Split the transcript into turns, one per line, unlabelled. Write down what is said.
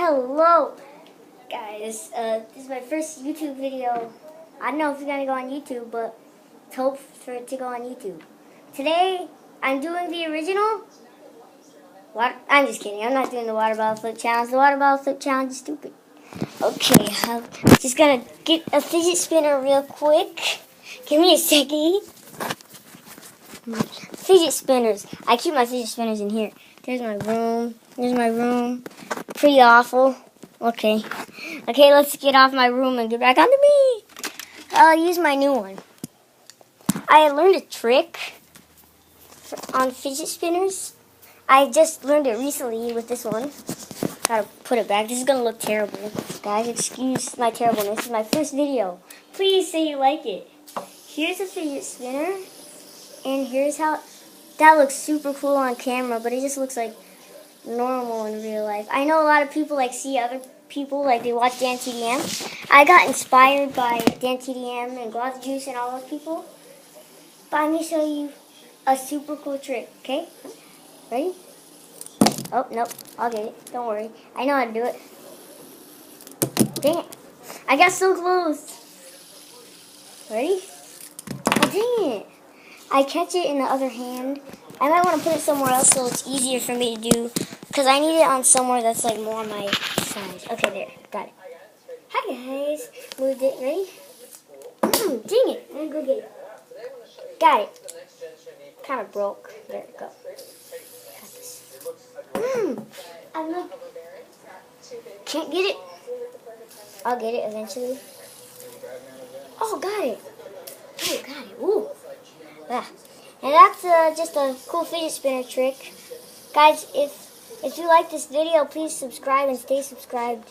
Hello, guys. This is my first YouTube video. I don't know if it's gonna go on YouTube, but let's hope for it to go on YouTube. Today, I'm doing the original. I'm just kidding. I'm not doing the water bottle flip challenge. The water bottle flip challenge is stupid. Okay, I'm just gonna get a fidget spinner real quick. Give me a second. Fidget spinners. I keep my fidget spinners in here. There's my room. There's my room. Pretty awful. Okay, let's get off my room and get back onto me. I'll use my new one. I learned a trick on fidget spinners. I just learned it recently with this one. Gotta put it back. This is gonna look terrible. Guys, excuse my terribleness. This is my first video. Please say you like it. Here's a fidget spinner. And here's how... That looks super cool on camera, but it just looks like normal in real life. I know a lot of people see other people, they watch Dan TDM. I got inspired by Dan TDM and Guava Juice and all those people. But I'm going to show you a super cool trick, okay? Ready? Oh, nope. I'll get it. Don't worry. I know how to do it. Dang it. I got so close. Ready? Oh, dang it. I catch it in the other hand. I might want to put it somewhere else so it's easier for me to do, because I need it on somewhere that's more my size. Okay, there. Got it. Hi, guys. Moved it. Ready? Dang it. I'm going to go get it. Got it. Kind of broke. There we go. Got this. I can't get it. I'll get it eventually. Oh, got it. Oh, got it. Ooh. Ah. And that's just a cool fidget spinner trick. Guys, if you like this video, please subscribe and stay subscribed.